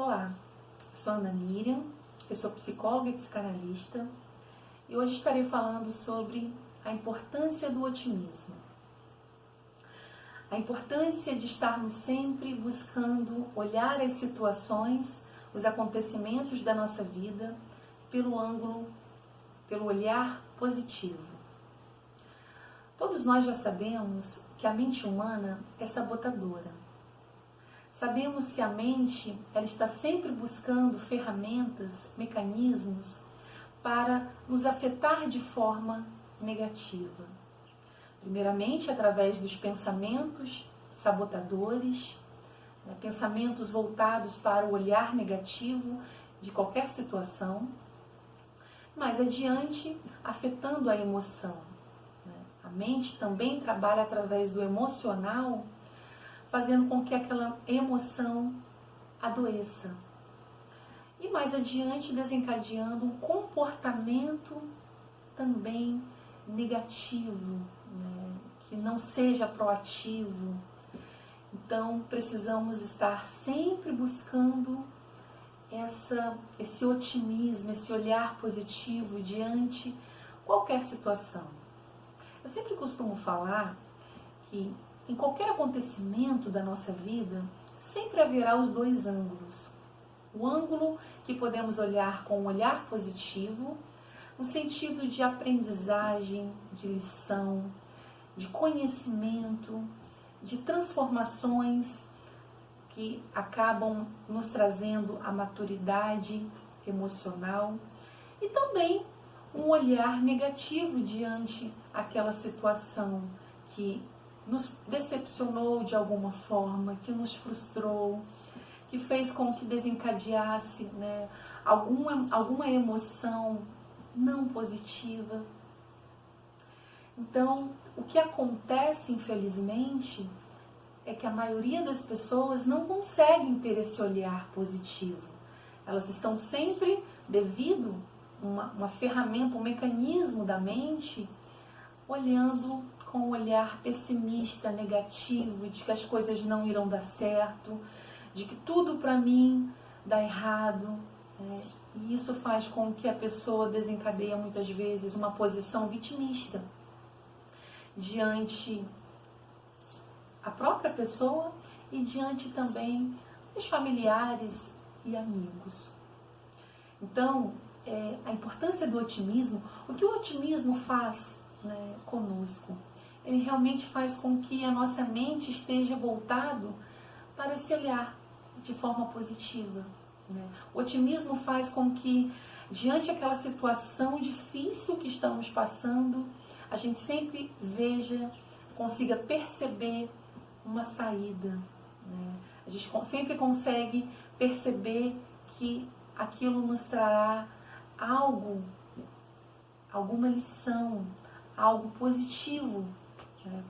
Olá, sou Ana Miriam, eu sou psicóloga e psicanalista e hoje estarei falando sobre a importância do otimismo. A importância de estarmos sempre buscando olhar as situações, os acontecimentos da nossa vida pelo olhar positivo. Todos nós já sabemos que a mente humana é sabotadora. Sabemos que a mente ela está sempre buscando ferramentas, mecanismos para nos afetar de forma negativa. Primeiramente, através dos pensamentos sabotadores, pensamentos voltados para o olhar negativo de qualquer situação, mais adiante, afetando a emoção. A mente também trabalha através do emocional, fazendo com que aquela emoção adoeça. E mais adiante, desencadeando um comportamento também negativo, que não seja proativo. Então, precisamos estar sempre buscando esse otimismo, esse olhar positivo diante de qualquer situação. Eu sempre costumo falar que em qualquer acontecimento da nossa vida, sempre haverá os dois ângulos. O ângulo que podemos olhar com um olhar positivo, no sentido de aprendizagem, de lição, de conhecimento, de transformações que acabam nos trazendo a maturidade emocional, e também um olhar negativo diante aquela situação que nos decepcionou de alguma forma, que nos frustrou, que fez com que desencadeasse alguma emoção não positiva. Então, o que acontece, infelizmente, é que a maioria das pessoas não conseguem ter esse olhar positivo. Elas estão sempre, devido a uma ferramenta, um mecanismo da mente, olhando com um olhar pessimista, negativo, de que as coisas não irão dar certo, de que tudo para mim dá errado. E isso faz com que a pessoa desencadeie muitas vezes uma posição vitimista diante a própria pessoa e diante também dos familiares e amigos. Então, a importância do otimismo, o que o otimismo faz conosco? Ele realmente faz com que a nossa mente esteja voltado para esse olhar de forma positiva. O otimismo faz com que, diante daquela situação difícil que estamos passando, a gente sempre consiga perceber uma saída. A gente sempre consegue perceber que aquilo nos trará alguma lição, algo positivo.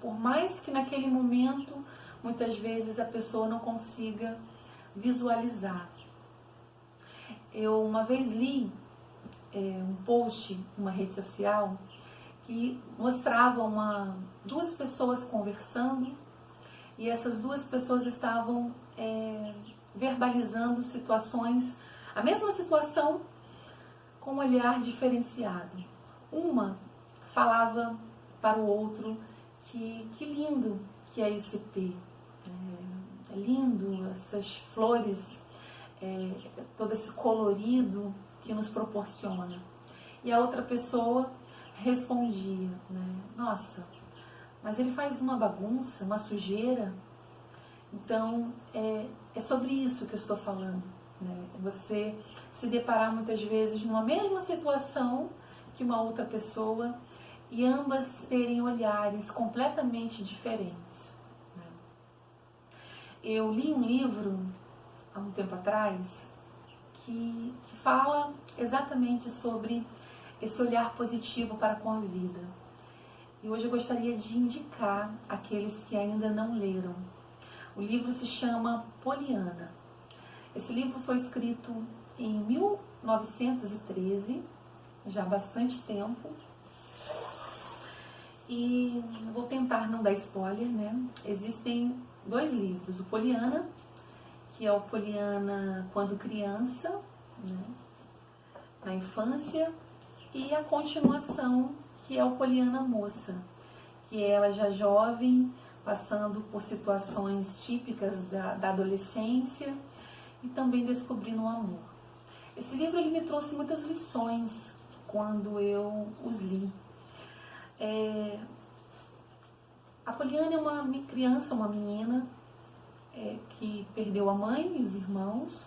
Por mais que naquele momento, muitas vezes, a pessoa não consiga visualizar. Eu uma vez li um post numa rede social que mostrava duas pessoas conversando e essas duas pessoas estavam verbalizando situações, a mesma situação, com um olhar diferenciado. Uma falava para o outro que lindo que é esse P, é lindo essas flores, todo esse colorido que nos proporciona. E a outra pessoa respondia, nossa, mas ele faz uma bagunça, uma sujeira. Então, é sobre isso que eu estou falando. Você se deparar muitas vezes numa mesma situação que uma outra pessoa e ambas terem olhares completamente diferentes. Eu li um livro há um tempo atrás que fala exatamente sobre esse olhar positivo para com a vida. E hoje eu gostaria de indicar aqueles que ainda não leram. O livro se chama Poliana. Esse livro foi escrito em 1913, já há bastante tempo. E vou tentar não dar spoiler, Existem dois livros. O Poliana, que é o Poliana quando criança, né, na infância, e a continuação, que é o Poliana moça, que é ela já jovem, passando por situações típicas da adolescência e também descobrindo o amor. Esse livro ele me trouxe muitas lições quando eu os li. A Poliana é uma criança, uma menina que perdeu a mãe e os irmãos,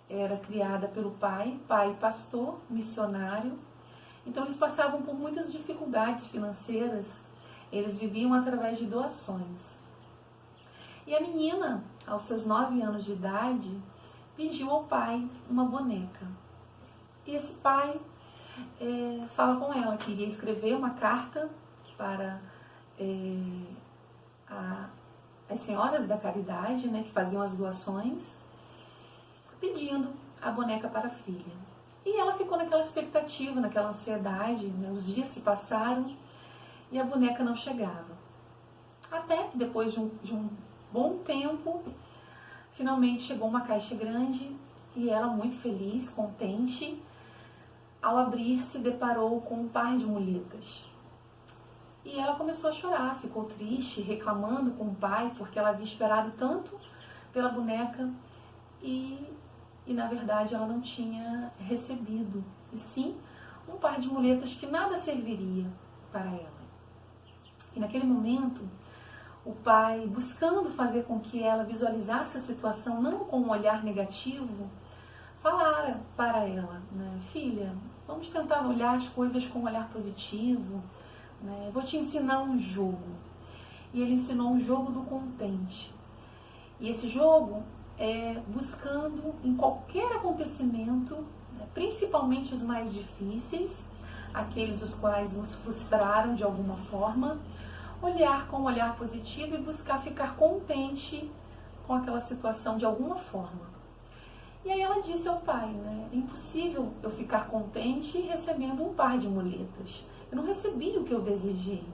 era criada pelo pai pastor, missionário. Então eles passavam por muitas dificuldades financeiras, eles viviam através de doações. E a menina, aos seus 9 anos de idade, pediu ao pai uma boneca. E esse pai fala com ela que iria escrever uma carta para as senhoras da caridade, né, que faziam as doações, pedindo a boneca para a filha. E ela ficou naquela expectativa, naquela ansiedade, né? Os dias se passaram e a boneca não chegava. Até que depois de um bom tempo, finalmente chegou uma caixa grande e ela, muito feliz, contente, ao abrir, se deparou com um par de muletas. E ela começou a chorar, ficou triste, reclamando com o pai, porque ela havia esperado tanto pela boneca e na verdade ela não tinha recebido, e sim um par de muletas que nada serviria para ela. E naquele momento, o pai, buscando fazer com que ela visualizasse a situação, não com um olhar negativo, falara para ela, né, filha, vamos tentar olhar as coisas com um olhar positivo, né, vou te ensinar um jogo. E ele ensinou um jogo do contente. E esse jogo buscando em qualquer acontecimento, né, principalmente os mais difíceis, aqueles os quais nos frustraram de alguma forma, olhar com um olhar positivo e buscar ficar contente com aquela situação de alguma forma. E aí ela disse ao pai, né, é impossível eu ficar contente recebendo um par de muletas. Eu não recebi o que eu desejei.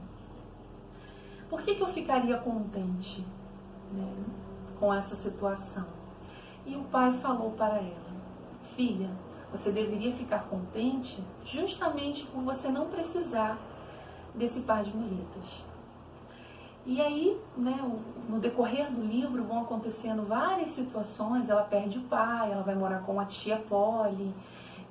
Por que eu ficaria contente, né, com essa situação? E o pai falou para ela, filha, você deveria ficar contente justamente por você não precisar desse par de muletas. E aí, né, no decorrer do livro vão acontecendo várias situações, ela perde o pai, ela vai morar com a tia Polly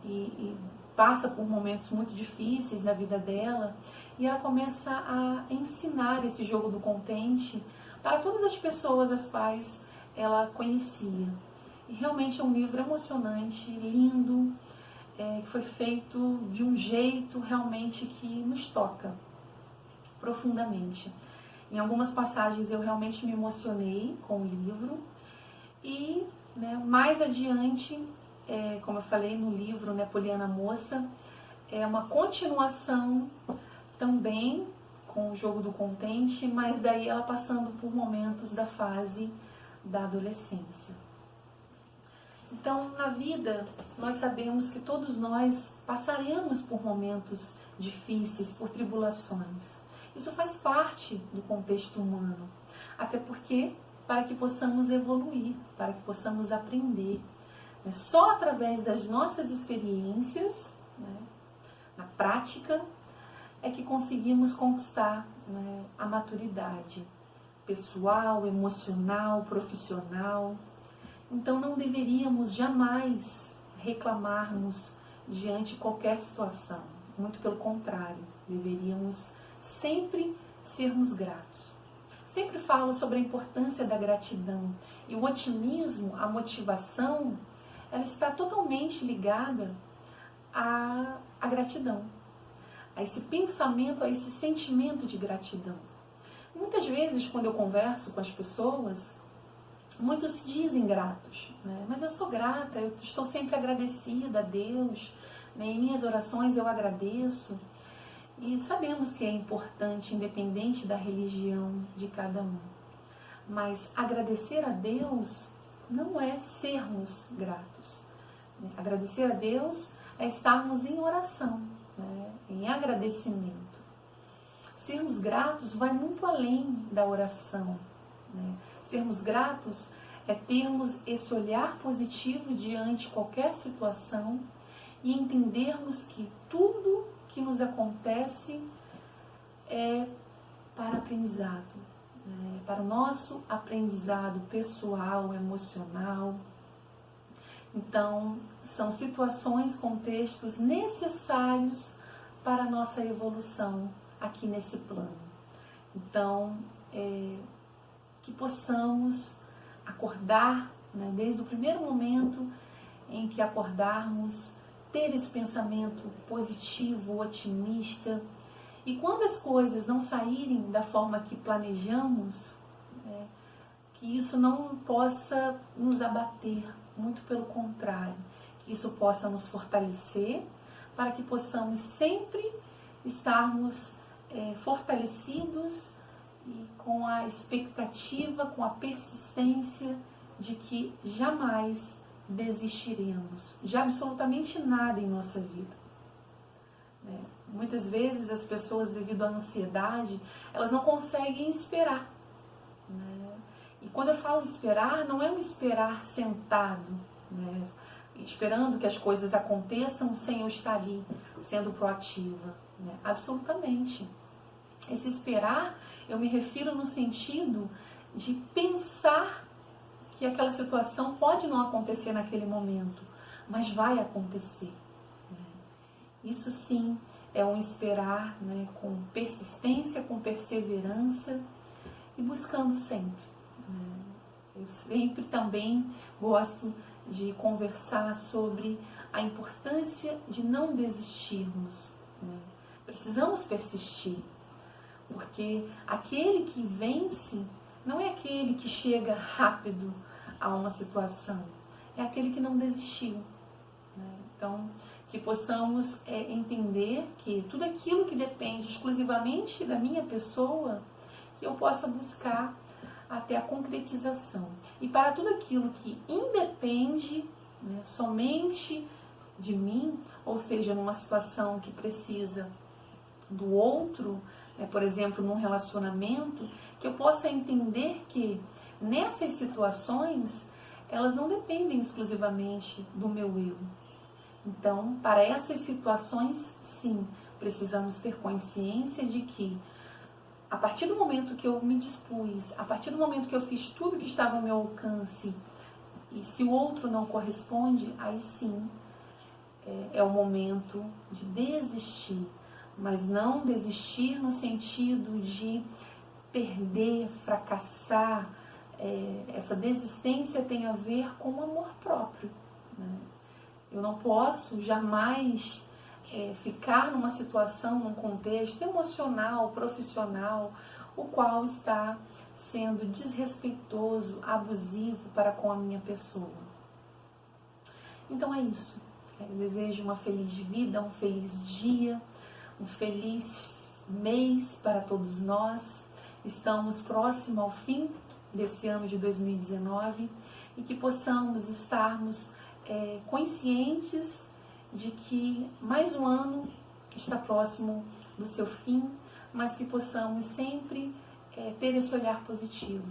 e passa por momentos muito difíceis na vida dela, e ela começa a ensinar esse jogo do contente para todas as pessoas as quais ela conhecia. E realmente é um livro emocionante, lindo, que foi feito de um jeito realmente que nos toca profundamente. Em algumas passagens eu realmente me emocionei com o livro e, né, mais adiante, como eu falei no livro, né, Poliana Moça, é uma continuação também com o jogo do contente, mas daí ela passando por momentos da fase da adolescência. Então, na vida, nós sabemos que todos nós passaremos por momentos difíceis, por tribulações. Isso faz parte do contexto humano, até porque para que possamos evoluir, para que possamos aprender. Só através das nossas experiências, né, na prática, é que conseguimos conquistar, né, a maturidade pessoal, emocional, profissional. Então não deveríamos jamais reclamarmos diante de qualquer situação. Muito pelo contrário, deveríamos sempre sermos gratos. Sempre falo sobre a importância da gratidão. E o otimismo, a motivação, ela está totalmente ligada à gratidão. A esse pensamento, a esse sentimento de gratidão. Muitas vezes, quando eu converso com as pessoas, muitos se dizem gratos, né? Mas eu sou grata, eu estou sempre agradecida a Deus, né? Em minhas orações eu agradeço. E sabemos que é importante, independente da religião de cada um. Mas agradecer a Deus não é sermos gratos. Agradecer a Deus é estarmos em oração, né? Em agradecimento. Sermos gratos vai muito além da oração, né? Sermos gratos é termos esse olhar positivo diante de qualquer situação e entendermos que tudo que nos acontece é para aprendizado, né? Para o nosso aprendizado pessoal, emocional. Então, são situações, contextos necessários para a nossa evolução aqui nesse plano. Então, que possamos acordar, né, desde o primeiro momento em que acordarmos, ter esse pensamento positivo, otimista, e quando as coisas não saírem da forma que planejamos, né, que isso não possa nos abater, muito pelo contrário, que isso possa nos fortalecer, para que possamos sempre estarmos fortalecidos e com a expectativa, com a persistência de que jamais desistiremos de absolutamente nada em nossa vida. Muitas vezes as pessoas, devido à ansiedade, elas não conseguem esperar. E quando eu falo esperar, não é um esperar sentado, né, esperando que as coisas aconteçam sem eu estar ali, sendo proativa. Né? Absolutamente. Esse esperar, eu me refiro no sentido de pensar que aquela situação pode não acontecer naquele momento, mas vai acontecer. Né? Isso sim é um esperar, né, com persistência, com perseverança e buscando sempre. Né? Eu sempre também gosto de conversar sobre a importância de não desistirmos. Né? Precisamos persistir, porque aquele que vence não é aquele que chega rápido a uma situação, é aquele que não desistiu. Né? Então, que possamos entender que tudo aquilo que depende exclusivamente da minha pessoa, que eu possa buscar até a concretização. E para tudo aquilo que independe, né, somente de mim, ou seja, numa situação que precisa do outro, né, por exemplo, num relacionamento, que eu possa entender que nessas situações, elas não dependem exclusivamente do meu eu. Então, para essas situações, sim, precisamos ter consciência de que, a partir do momento que eu me dispus, a partir do momento que eu fiz tudo que estava ao meu alcance, e se o outro não corresponde, aí sim é o momento de desistir. Mas não desistir no sentido de perder, fracassar. Essa desistência tem a ver com o amor próprio. Né? Eu não posso jamais ficar numa situação, num contexto emocional, profissional, o qual está sendo desrespeitoso, abusivo para com a minha pessoa. Então é isso. Eu desejo uma feliz vida, um feliz dia, um feliz mês para todos nós. Estamos próximos ao fim desse ano de 2019 e que possamos estarmos conscientes de que mais um ano está próximo do seu fim, mas que possamos sempre ter esse olhar positivo